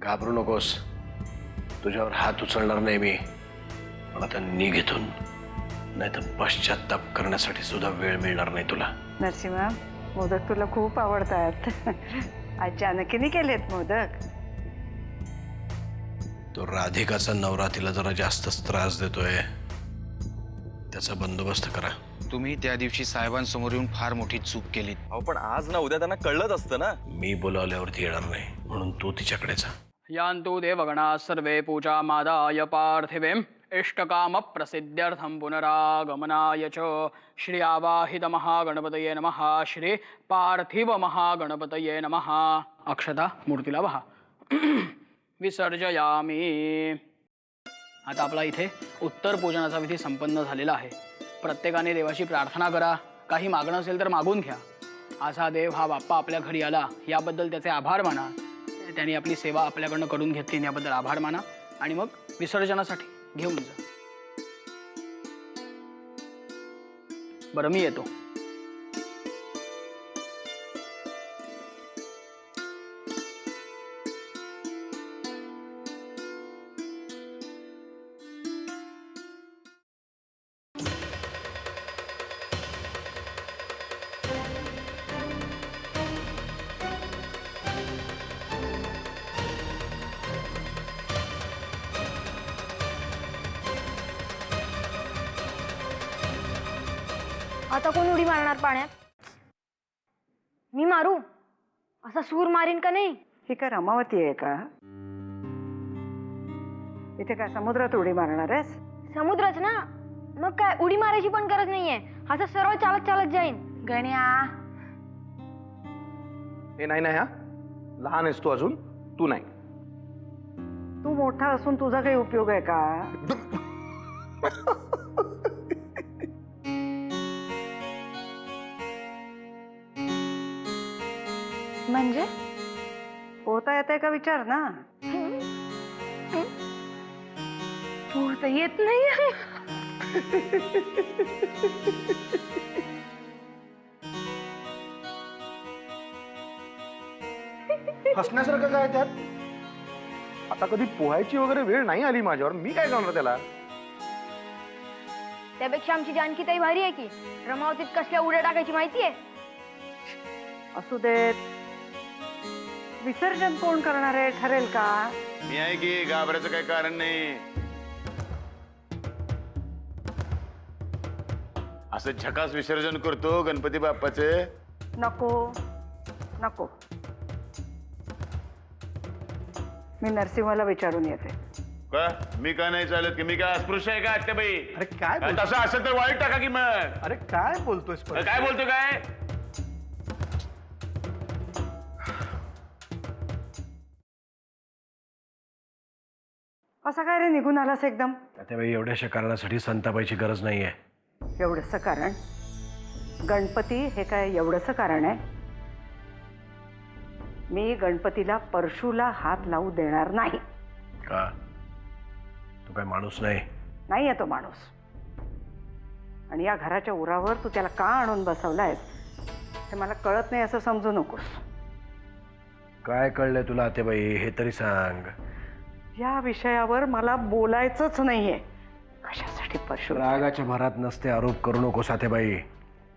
घाबरू नकोस, तुझ्यावर हात उचलणार नाही मी, पण आता निघ इथून, नाही तर पश्चाताप करण्यासाठी सुद्धा वेळ मिळणार नाही तुला. नरसिंहा, मोदक तुला खूप आवडतात. आज जानकीने केलेत मोदक. तो राधिकाचा नवरा तिला जरा जास्तच त्रास देतोय, त्याचा बंदोबस्त करा. तुम्ही त्या दिवशी साहेबांसमोर येऊन फार मोठी चूक केलीत. अहो पण आज ना उद्या त्यांना कळलंच असतं ना. मी बोलावल्यावरती येणार नाही, म्हणून तू तिच्याकडे जा. यान्तु देवगणाः सर्वे पूजामादाय पार्थिवीम् इष्टकामप्रसिद्ध्यर्थं पुनरागमनाय च श्री आवाहितमहागणपतये नमः. श्री पार्थिवमहागणपतये नमः. अक्षता मूर्तीला वहा. विसर्जयामी. आता आपला इथे उत्तर पूजनाचा विधी संपन्न झालेला आहे. प्रत्येकाने देवाची प्रार्थना करा. काही मागणं असेल तर मागून घ्या. असा देव हा बाप्पा आपल्या घरी आला याबद्दल त्याचे आभार माना. त्यांनी आपली सेवा आपल्याकडनं करून घेतली याबद्दल आभार माना आणि मग विसर्जनासाठी घेऊन जा. बरं, मी येतो. आता कोण उडी मारणार पाण्यात? मी मारू? असा सूर मारीन का नाही? ही काय रमावती आहे का? इथे काय समुद्रात उडी मारणार आहेस? समुद्रच ना, मग काय उडी मारायची पण गरज नाहीये. असं सरळ चालत चालत जाईन. गण्या, हे नाही नाही, हा लहान आहेस तू अजून, तू नाही. तू मोठा असून तुझा काही उपयोग आहे का? म्हणजे पोहता येते का विचार ना. पोहता येत नाही. हसण्यासारखं काय त्यात? आता कधी पोहायची वगैरे वेळ नाही आली माझ्यावर, मी काय करणार त्याला? त्यापेक्षा आमची जानकी ताई भारी आहे की. रमावतीत कसल्या उड्या टाकायची माहितीये? असू देत. विसर्जन कोण करणार आहे ठरेल का? मी आहे की, घाबरायचं काही कारण नाही. असं झकास विसर्जन करतो गणपती बाप्पाचे. नको नको, मी नरसिंहाला विचारून येते. का मी का नाही चालत की? मी काय अस्पृश्य आहे का आत्याबाई? अरे काय बोलतोय? तसं असेल तर वाईट टाका की मग. अरे काय बोलतोयस परत? काय बोलतो काय? असा काय रे निघून आलास एकदम? त्यावेळी एवढ्याशा कारणासाठी संतापायची गरज नाहीये. एवढंसं कारण? गणपती हे काय एवढंसं कारण आहे? मी गणपतीला परशूला हात लावू देणार नाही. का? तू काय माणूस नाही? नाही आहे तो माणूस. आणि या घराच्या उरावर तू त्याला का आणून बसवलायस हे मला कळत नाही असं समजू नकोस. काय कळलंय तुला आतेबाई, हे तरी सांग. या विषयावर मला बोलायचंच नाहीये. कशासाठी परशू? रागाच्या भरात नसते आरोप करू नकोस आतेबाई.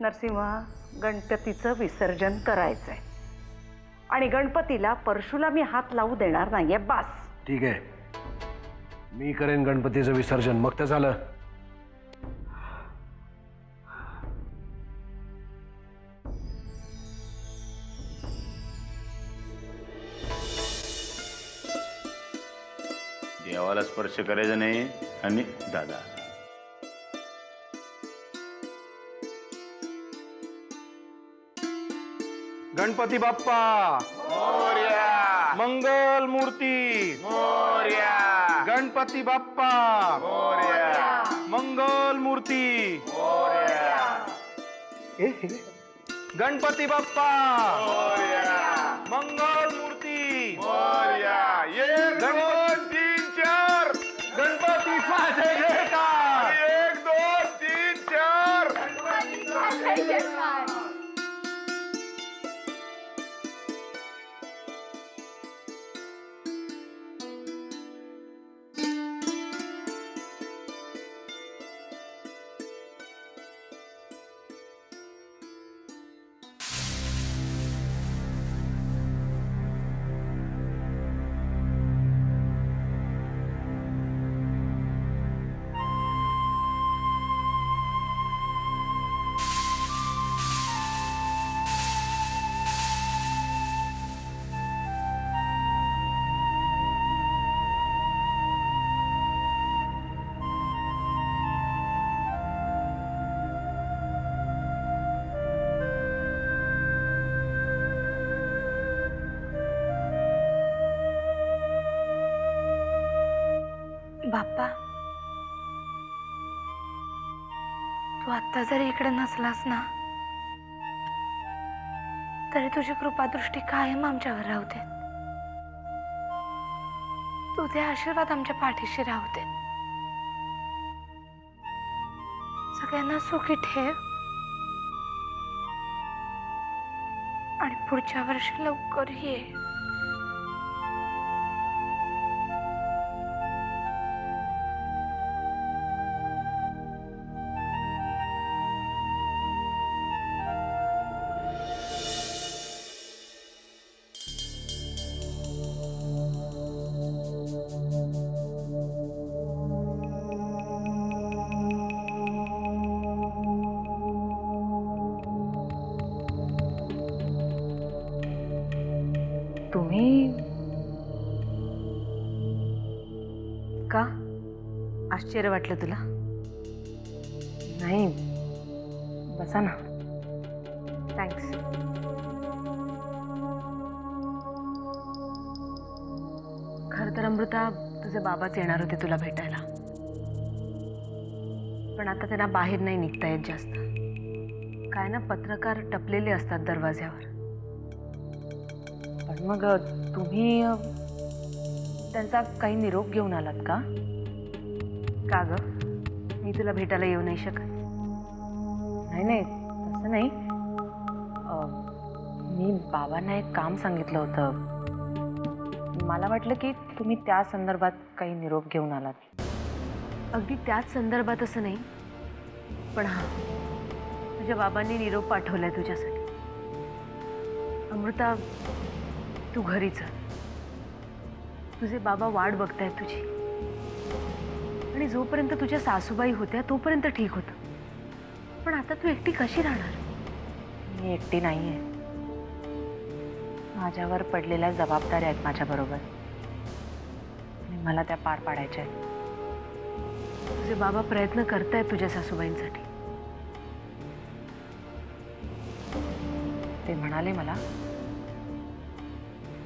नरसिंहा, गणपतीचं विसर्जन करायचंय आणि गणपतीला परशूला मी हात लावू देणार नाहीये. बास. ठीक आहे, मी करेन गणपतीचं विसर्जन, मग तर झालं. देवाला स्पर्श करायचा नाही. आणि दादा, गणपती बाप्पा मोरया, मंगल मूर्ती मोरया, गणपती बाप्पा मोरया, मंगल मूर्ती मोरया, गणपती बाप्पा मोरया, मंगल मूर्ती मोरया. 1 2 3 4. गणपती माझे जयकार. 1 2 3 4. बाप्पा, तू आत्ता जरी इकडे नसलास ना तरी तुझी कृपादृष्टी कायम आमच्यावर राहते. तुझे आशीर्वाद आमच्या पाठीशी राहते. सगळ्यांना सुखी ठेव आणि पुढच्या वर्षी लवकर ये. तुम्ही का आश्चर्य वाटलं तुला? नाही, बसा ना. थँक्स. खरं तर अमृता, तुझे बाबाच येणार होते तुला भेटायला, पण आता त्यांना बाहेर नाही निघता येत जास्त. काय ना, पत्रकार टपलेले असतात दरवाज्यावर. पण मग तुम्ही त्यांचा काही निरोप घेऊन आलात का? का ग, मी तुला भेटायला येऊ नाही शकत? नाही नाही, तसं नाही. मी बाबांना एक काम सांगितलं होतं. मला वाटलं की तुम्ही त्या संदर्भात काही निरोप घेऊन आलात. अगदी त्याच संदर्भात असं नाही, पण हां, तुझ्या बाबांनी निरोप पाठवलाय तुझ्यासाठी. अमृता, तू घरी चल. तुझे बाबा वाट बघतायत तुझी, आणि जोपर्यंत तुझ्या सासूबाई होत्या तोपर्यंत ठीक होतं. पण आता तू एकटी कशी राहणार? मी एकटी नाहीये. माझ्यावर पडलेल्या जबाबदाऱ्या आहेत माझ्याबरोबर, आणि मला त्या पार पाडायच्या आहेत. तुझे बाबा प्रयत्न करतायत तुझ्या सासूबाईंसाठी. ते म्हणाले मला,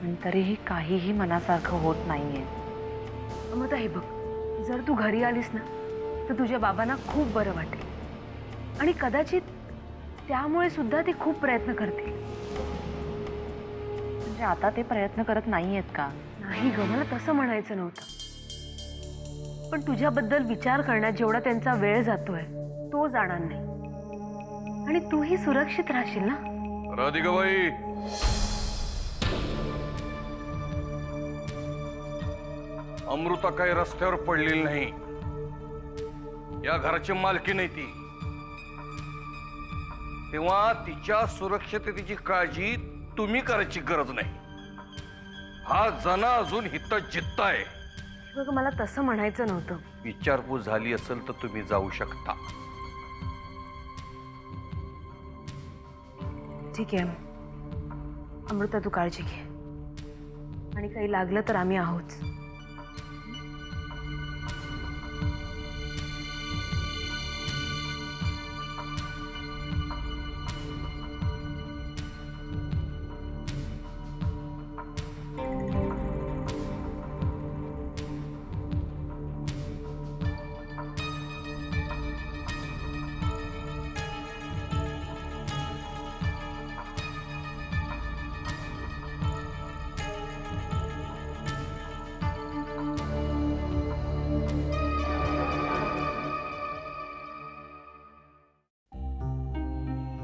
पण तरीही काहीही मनासारखं होत नाहीये. अमृता, हे बघ, जर तू घरी आलीस ना तर तुझ्या बाबांना खूप बरं वाटेल, आणि कदाचित त्यामुळे सुद्धा ते खूप प्रयत्न करतील. म्हणजे आता ते प्रयत्न करत नाहीयेत का? नाही ग, मला तसं म्हणायचं नव्हतं. पण तुझ्याबद्दल विचार करण्यात जेवढा त्यांचा वेळ जातोय तो जाणार नाही, आणि तूही सुरक्षित राहशील ना. राधिकाबाई, अमृता काही रस्त्यावर पडलेली नाही. या घराची मालकी नाही ती. तेव्हा तिच्या सुरक्षिततेची काळजी तुम्ही करायची गरज नाही. हा जना अजून हित जित्त आहे. बघ, मला तसं म्हणायचं नव्हतं. विचारपूस झाली असेल तर तुम्ही जाऊ शकता. ठीक आहे अमृता, तू काळजी घे, आणि काही लागलं तर आम्ही आहोत.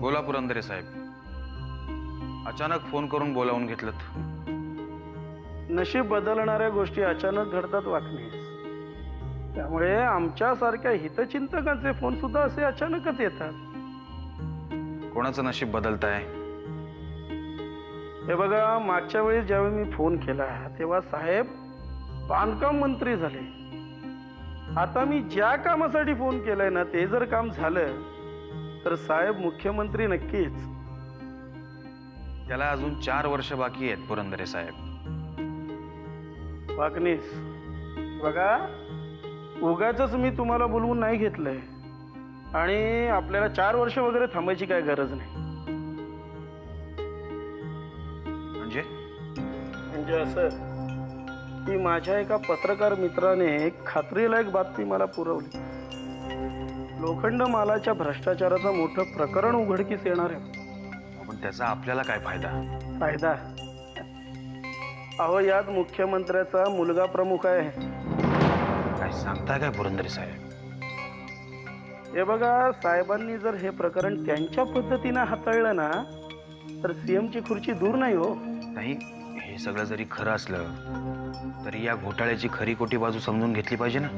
बोला पुरंदरे साहेब, अचानक फोन करून बोलावून घेतलं. नशीब बदलणाऱ्या गोष्टी अचानक घडतात वाकणे. त्यामुळे आमच्यासारख्या हितचिंतकांचे फोन सुद्धा असे अचानकच येतात. कोणाचं नशीब बदलताय? हे बघा, मागच्या वेळी ज्यावेळी मी फोन केला तेव्हा साहेब बांधकाम मंत्री झाले. आता मी ज्या कामासाठी फोन केलाय ना ते जर काम झालं तर साहेब मुख्यमंत्री नक्कीच. त्याला अजून 4 वर्ष बाकी आहेत पुरंदरे साहेब. वाकणीस, बघा, उगाचच मी तुम्हाला बोलवून नाही घेतलंय, आणि आपल्याला 4 वर्ष वगैरे थांबायची काय गरज नाही. म्हणजे म्हणजे असं, की माझ्या एका पत्रकार मित्राने खात्रीलायक बातमी मला पुरवली. लोखंड मालाच्या भ्रष्टाचाराचं मोठं प्रकरण उघडकीस येणार आहे. पण त्याचा आपल्याला काय फायदा? फायदा? अहो, यात मुख्यमंत्र्याचा मुलगा प्रमुख आहे. काय सांगताय काय पुरंदरे साहेब? हे बघा, साहेबांनी जर हे प्रकरण त्यांच्या पद्धतीनं हाताळलं ना तर सीएमची खुर्ची दूर नाही हो. नाही, हे सगळं जरी खरं असलं तरी या घोटाळ्याची खरी खोटी बाजू समजून घेतली पाहिजे ना.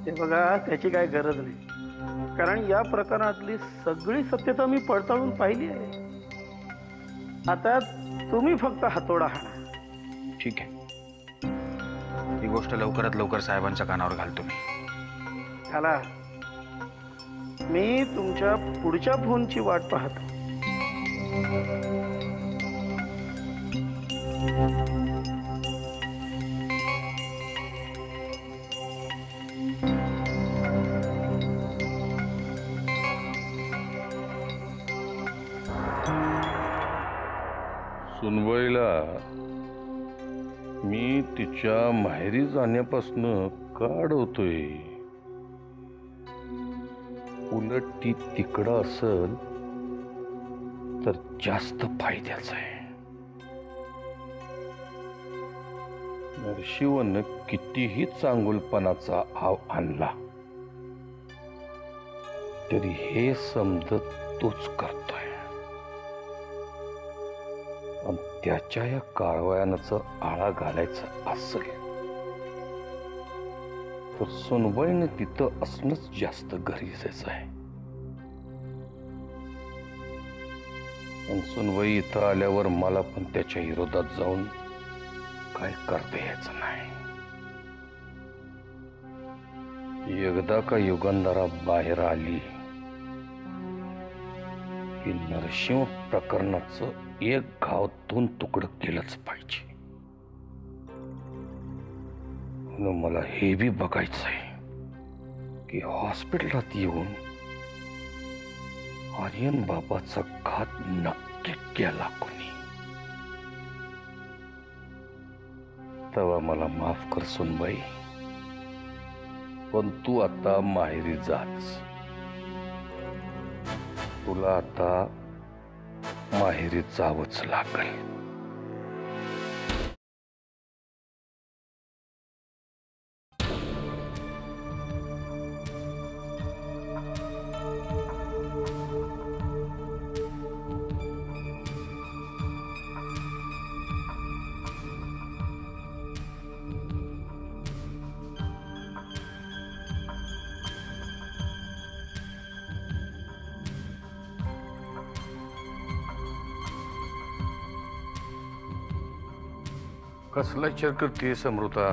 हे बघा, त्याची काय गरज नाही, कारण या प्रकरणातली सगळी सत्यता मी पडताळून पाहिली आहे. आता तुम्ही फक्त हातोडा हाणा. ठीक आहे, ही गोष्ट लवकरात लवकर साहेबांच्या कानावर घालतो मी. घाला. मी तुमच्या पुढच्या फोनची वाट पाहतो. सुनबाईला मी तिच्या माहेरी जाण्यापासून का अडवतोय? उलट ती तिकडं असल तर जास्त फायद्याचं आहे. नरशिवनं कितीही चांगुलपणाचा आव आणला तरी हे समजत तोच करतोय. आणि त्याच्या या कारवायाचं आळा घालायचं असेल तर सुनबाईने तिथं असणंच जास्त गरजेचं आहे. आणि सुनबाई इथं आल्यावर मला पण त्याच्या विरोधात जाऊन काय करता यायचं नाही. एकदा का युगंधरा बाहेर आली की नरसिंह प्रकरणाचं एक घाव दोन तुकडं केलंच पाहिजे. म्हणून मला हे बी बघायचं आहे की हॉस्पिटलात येऊन आर्यन बाबाचा घात नक्की केला कोणी. तेव्हा मला माफ कर सुनबाई, पण तू आता माहेरी जाच. तुला आता माहेरी जावंच लागेल. कसला विचार करते समृता?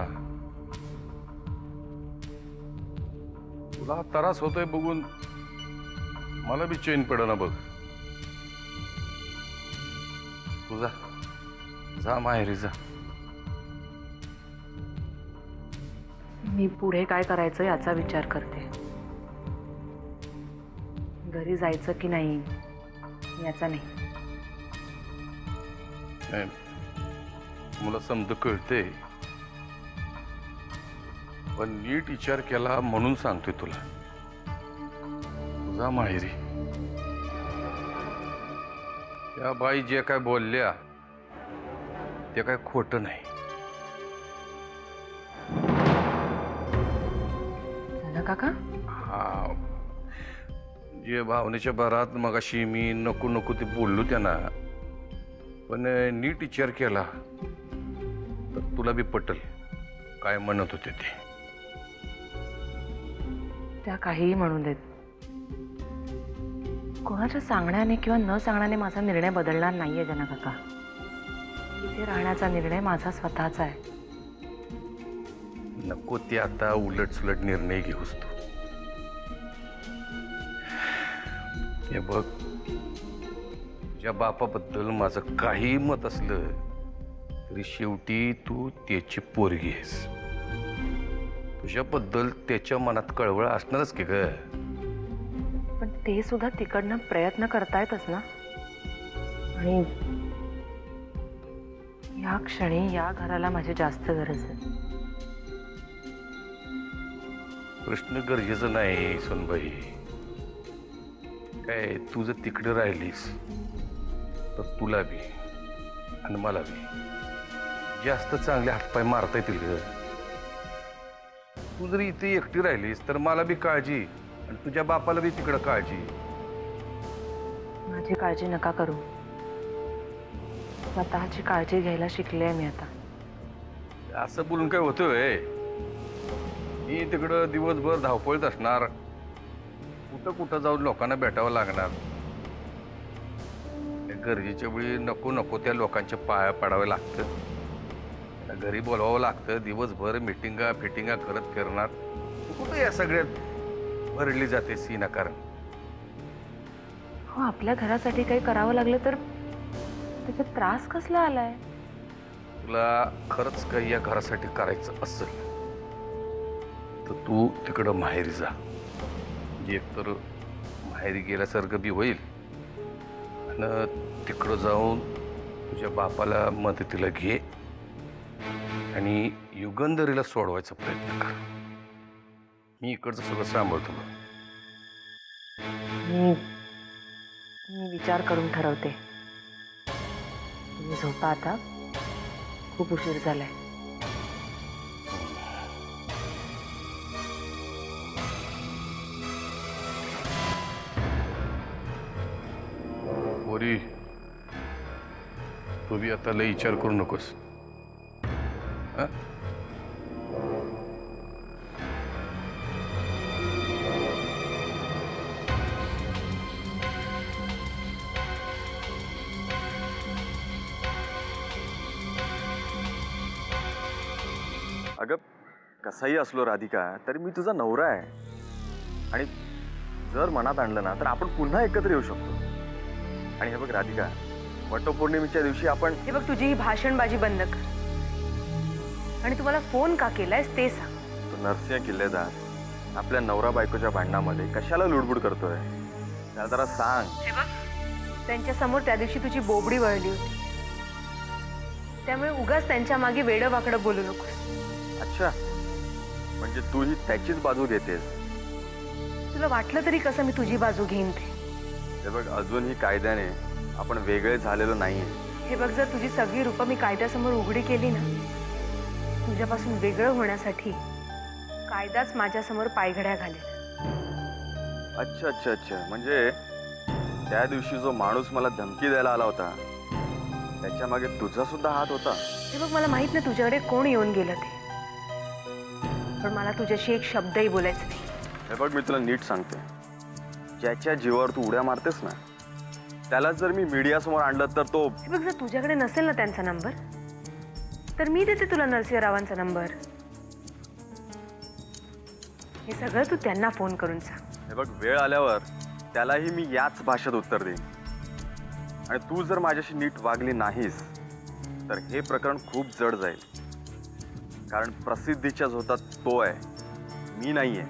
तुला त्रास होतोय बघून मला बी चैन पडेना बघ. तुझा जा माहेरी जा. मी पुढे काय करायचं याचा विचार करते. घरी जायचं की नाही याचा नाही. मला समज कळते, पण नीट विचार केला म्हणून सांगतोय तुला. तुझा माहेरी. त्या बाई जे काय बोलल्या ते काय खोटं नाही. झालं काका? हा, जे भावनेच्या भरात मगाशी मी नको नको ते बोललो त्यांना, पण नीट विचार केला तर तुला बी पटल काय म्हणत होते ते. त्या काहीही म्हणून देत. कोणाच्या सांगण्याने किंवा न सांगण्याने माझा निर्णय बदलणार नाहीये जना काका. इथे राहण्याचा निर्णय माझा स्वतःचा आहे. नको ते आता उलट सुलट निर्णय घेऊस तू. हे बघ, तुझ्या बापाबद्दल माझं काही मत असलं तरी शेवटी तू त्याची पोरगी आहेस. तुझ्याबद्दल त्याच्या मनात कळवळ असणारच की ग. पण ते सुद्धा तिकडनं प्रयत्न करतायतच ना. आणि या क्षणी या घराला माझी जास्त गरज आहे. प्रश्न गरजेचं नाही सोनबाई. काय तू जर तिकडे राहिलीस तर तुला बी आणि मला बी जास्त चांगले हातपाय मारता येतील ग. तू जर इथे एकटी राहिलीस तर मला बी काळजी आणि तुझ्या बापाला बी तिकडं काळजी. माझी काळजी नका करू. स्वतःची काळजी घ्यायला शिकले मी आता. असं बोलून काय होतोय? मी तिकडं दिवसभर धावपळीत असणार, कुठं कुठं जाऊन लोकांना भेटावं लागणार. त्या गरजेच्या वेळी नको नको त्या लोकांच्या पाया पडावं लागतं, त्यांना घरी बोलवावं लागतं. दिवसभर मिटिंगा फिटिंगा करत फिरणार. तू कुठं या सगळ्यात भरडली जाते सीनाकारण. हो, आपल्या घरासाठी काही करावं लागलं तर त्याचा त्रास कसला आलाय? तुला खरंच काही या घरासाठी करायचं असेल तर तू तिकडं माहेरी जा. म्हणजे एकतर माहेरी गेल्यासारखं बी होईल आणि तिकडं जाऊन तुझ्या बापाला मदतीला घे आणि युगंधरीला सोडवायचा प्रयत्न कर. मी इकडचं सगळं सांभाळतो. मी विचार करून ठरवते. तुम्ही झोपा आता, खूप उशीर झालाय. पोरी, तू बी आता लय विचार करू नकोस. हा? अगं कसाही असलो राधिका तरी मी तुझा नवरा आहे आणि जर मनात आणलं ना तर आपण पुन्हा एकत्र येऊ शकतो. आणि हे बघ राधिका, वटपौर्णिमेच्या दिवशी आपण हे बघ, तुझी ही भाषणबाजी बंद कर आणि तुम्हाला फोन का केलायस ते सांग. तो नरसिंह किल्लेदार आपल्या नवरा बायकोच्या भांडणामध्ये कशाला लुडबुड करतोय त्याला जरा सांग. हे बघ, त्यांच्या समोर त्या दिवशी तुझी बोबडी वळली होती, त्यामुळे उगाच त्यांच्या मागे वेडं वाकडं बोलू नकोस. अच्छा, म्हणजे तू ही त्याचीच बाजू घेतेस. तुला वाटलं तरी कसं मी तुझी बाजू घेईन ते? हे बघ, अजूनही कायद्याने आपण वेगळे झालेलो नाही. हे बघ, जर तुझी सगळी रूपं मी कायद्यासमोर उघडी केली ना, तुझ्यापासून वेगळं होण्यासाठी कायदाच माझ्यासमोर पायघड्या घालेल. अच्छा अच्छा अच्छा, म्हणजे त्या दिवशी जो माणूस मला धमकी द्यायला आला होता त्याच्या मागे तुझा सुद्धा हात होता. हे बघ, मला माहित नाही तुझ्याकडे कोण येऊन गेलं ते, पण मला तुझ्याशी एक शब्दही बोलायचं नाही. हे बघ, मी तुला नीट सांगते, ज्याच्या जीवावर तू उड्या मारतेस ना त्याला जर मी मीडिया समोर आणलं तर तो. हे बघ, जर तुझ्याकडे नसेल ना त्यांचा नंबर तर मी देते तुला नरसिंहरावांचा नंबर. हे सगळं तू त्यांना फोन करून सांग. हे बघ, वेळ आल्यावर त्यालाही मी याच भाषेत उत्तर देईन. आणि तू जर माझ्याशी नीट वागली नाहीस तर हे प्रकरण खूप जड जाईल. कारण प्रसिद्धीच्या झोतात तो आहे, मी नाहीये.